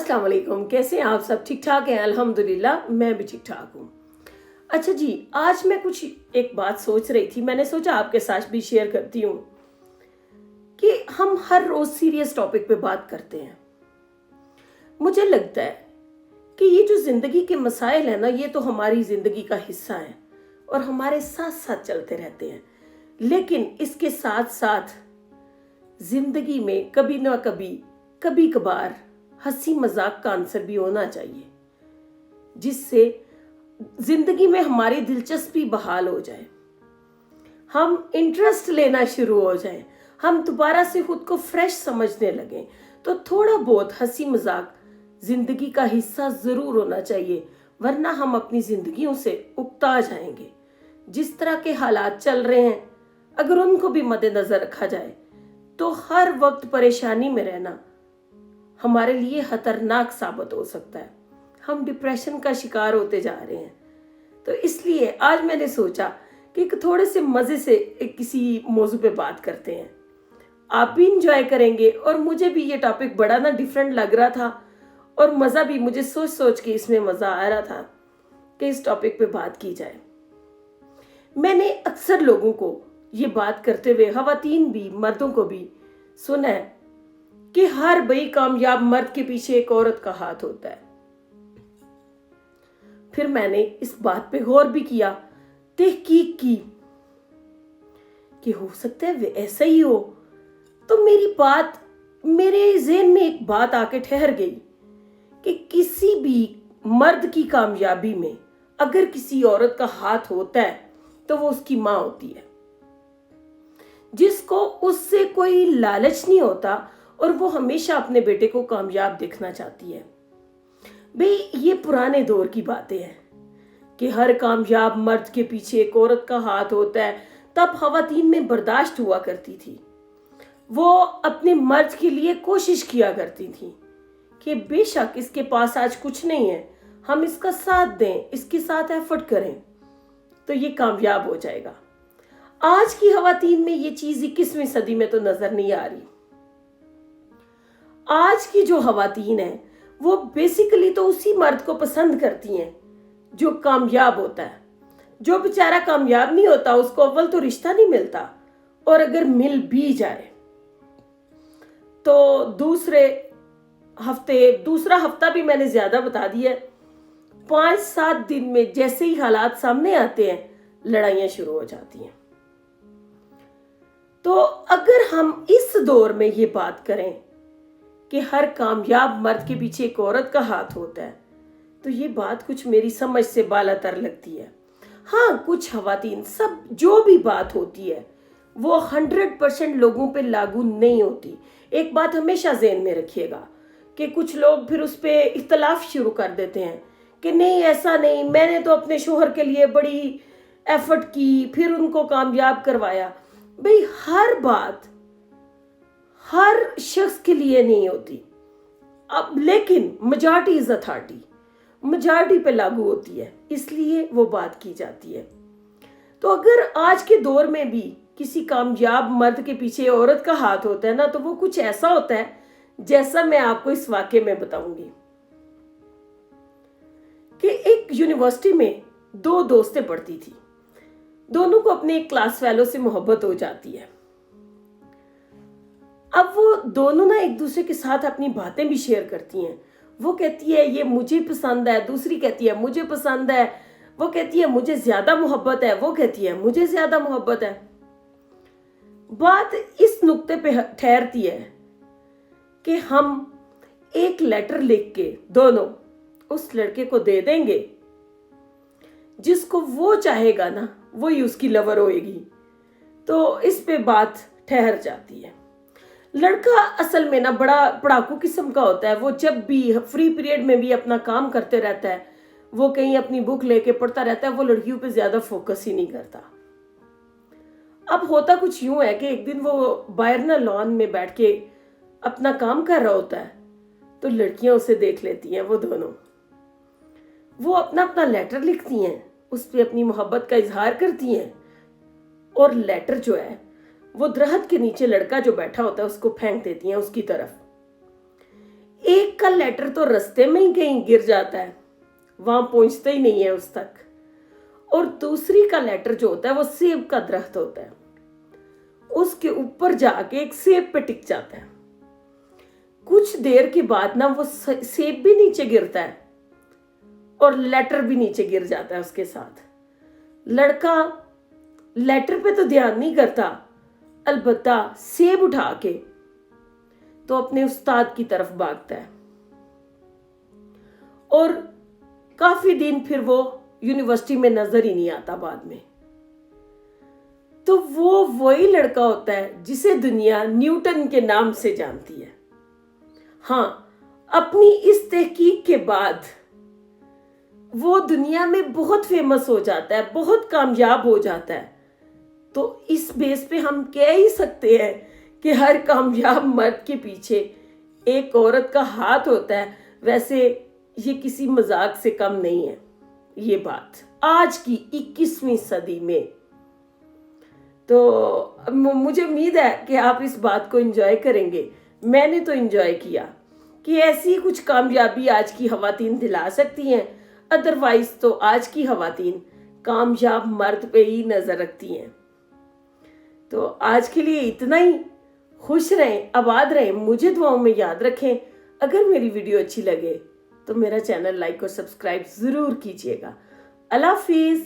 अस्सलाम वालेकुम। कैसे हैं आप सब? ठीक ठाक हैं? अल्हम्दुलिल्लाह मैं भी ठीक ठाक हूँ। अच्छा जी, आज मैं कुछ एक बात सोच रही थी, मैंने सोचा आपके साथ भी शेयर करती हूँ कि हम हर रोज सीरियस टॉपिक पे बात करते हैं। मुझे लगता है कि ये जो जिंदगी के मसाइल है ना, ये तो हमारी जिंदगी का हिस्सा है और हमारे साथ साथ चलते रहते हैं। लेकिन इसके साथ साथ जिंदगी में कभी ना कभी कभार हंसी मजाक का आंसर भी होना चाहिए, जिससे जिंदगी में हमारी दिलचस्पी बहाल हो जाए, हम इंटरेस्ट लेना शुरू हो जाए, हम दोबारा से खुद को फ्रेश समझने लगें। तो थोड़ा बहुत हंसी मजाक जिंदगी का हिस्सा जरूर होना चाहिए, वरना हम अपनी जिंदगियों से उकता जाएंगे। जिस तरह के हालात चल रहे हैं, अगर उनको भी मद्देनजर रखा जाए तो हर वक्त परेशानी में रहना हमारे लिए खतरनाक साबित हो सकता है। हम डिप्रेशन का शिकार होते जा रहे हैं। तो इसलिए आज मैंने सोचा कि थोड़े से मजे से किसी मौजू पे बात करते हैं, आप भी इंजॉय करेंगे और मुझे भी ये टॉपिक बड़ा ना डिफरेंट लग रहा था और मजा भी, मुझे सोच सोच के इसमें मजा आ रहा था कि इस टॉपिक पे बात की जाए। मैंने अक्सर लोगों को ये बात करते हुए, खवातीन भी मर्दों को भी सुना है कि हर बड़ी कामयाब मर्द के पीछे एक औरत का हाथ होता है। फिर मैंने इस बात पे गौर भी किया, तहकीक की कि हो सकता है वे ऐसा ही हो। तो मेरे ज़हन में एक बात आके ठहर गई कि किसी भी मर्द की कामयाबी में अगर किसी औरत का हाथ होता है तो वो उसकी माँ होती है, जिसको उससे कोई लालच नहीं होता और वो हमेशा अपने बेटे को कामयाब देखना चाहती है। भाई ये पुराने दौर की बातें हैं कि हर कामयाब मर्द के पीछे एक औरत का हाथ होता है। तब खवातीन में बर्दाश्त हुआ करती थी, वो अपने मर्द के लिए कोशिश किया करती थी कि बेशक इसके पास आज कुछ नहीं है, हम इसका साथ दें, इसके साथ एफर्ट करें तो ये कामयाब हो जाएगा। आज की खवातीन में ये चीज 21वीं सदी में तो नजर नहीं आ रही। आज की जो खवातीन है वो बेसिकली तो उसी मर्द को पसंद करती हैं जो कामयाब होता है। जो बेचारा कामयाब नहीं होता उसको अव्वल तो रिश्ता नहीं मिलता, और अगर मिल भी जाए तो दूसरा हफ्ता भी मैंने ज्यादा बता दिया, 5-7 दिन में जैसे ही हालात सामने आते हैं लड़ाइयां शुरू हो जाती हैं। तो अगर हम इस दौर में ये बात करें कि हर कामयाब मर्द के पीछे एक औरत का हाथ होता है, तो ये बात कुछ मेरी समझ से बालातर लगती है। हाँ, कुछ खवातीन, सब जो भी बात होती है वो 100% लोगों पे लागू नहीं होती। एक बात हमेशा ज़हन में रखिएगा कि कुछ लोग फिर उस पे इख्तलाफ शुरू कर देते हैं कि नहीं ऐसा नहीं, मैंने तो अपने शोहर के लिए बड़ी एफर्ट की, फिर उनको कामयाब करवाया। भाई हर बात हर शख्स के लिए नहीं होती, अब लेकिन मेजॉरिटी इज अथॉरिटी, मेजॉरिटी पे लागू होती है, इसलिए वो बात की जाती है। तो अगर आज के दौर में भी किसी कामयाब मर्द के पीछे औरत का हाथ होता है ना, तो वो कुछ ऐसा होता है जैसा मैं आपको इस वाक्य में बताऊंगी कि एक यूनिवर्सिटी में 2 दोस्तें पढ़ती थी। दोनों को अपने एक क्लास फेलो से मोहब्बत हो जाती है। अब वो दोनों ना एक दूसरे के साथ अपनी बातें भी शेयर करती हैं। वो कहती है ये मुझे पसंद है, दूसरी कहती है मुझे पसंद है, वो कहती है मुझे ज्यादा मोहब्बत है, वो कहती है मुझे ज्यादा मोहब्बत है। बात इस नुक्ते पे ठहरती है कि हम एक लेटर लिख के दोनों उस लड़के को दे देंगे, जिसको वो चाहेगा ना वही उसकी लवर होएगी। तो इस पे बात ठहर जाती है। लड़का असल में ना बड़ा पढ़ाकू किस्म का होता है। वो जब भी फ्री पीरियड में भी अपना काम करते रहता है, वो कहीं अपनी बुक लेके पढ़ता रहता है, वो लड़कियों पे ज्यादा फोकस ही नहीं करता। अब होता कुछ यूं है कि एक दिन वो बाहर ना लॉन में बैठ के अपना काम कर रहा होता है, तो लड़कियां उसे देख लेती हैं। वो दोनों वो अपना अपना लेटर लिखती हैं, उस पर अपनी मोहब्बत का इजहार करती हैं, और लेटर जो है वो दरख्त के नीचे लड़का जो बैठा होता है उसको फेंक देती हैं उसकी तरफ। एक का लेटर तो रास्ते में ही कहीं गिर जाता है, वहां पहुंचता ही नहीं है उस तक, और दूसरी का लेटर जो होता है वो सेब का दरख्त होता है, उसके ऊपर जाके एक सेब पे टिक जाता है। कुछ देर के बाद ना वो सेब भी नीचे गिरता है और लेटर भी नीचे गिर जाता है उसके साथ। लड़का लेटर पे तो ध्यान नहीं करता, अलबत्ता सेब उठा के तो अपने उस्ताद की तरफ भागता है, और काफी दिन फिर वो यूनिवर्सिटी में नजर ही नहीं आता बाद में। तो वो वही लड़का होता है जिसे दुनिया न्यूटन के नाम से जानती है। हाँ, अपनी इस तहकीक के बाद वो दुनिया में बहुत फेमस हो जाता है, बहुत कामयाब हो जाता है। तो इस बेस पे हम कह ही सकते हैं कि हर कामयाब मर्द के पीछे एक औरत का हाथ होता है। वैसे ये किसी मजाक से कम नहीं है ये बात आज की 21वीं सदी में। तो मुझे उम्मीद है कि आप इस बात को एंजॉय करेंगे। मैंने तो एंजॉय किया कि ऐसी कुछ कामयाबी आज की खवातीन दिला सकती हैं, अदरवाइज तो आज की खवातीन कामयाब मर्द पे ही नजर रखती हैं। तो आज के लिए इतना ही। खुश रहें, आबाद रहें, मुझे दुआओं में याद रखें। अगर मेरी वीडियो अच्छी लगे तो मेरा चैनल लाइक और सब्सक्राइब जरूर कीजिएगा। अल्लाह हाफिज।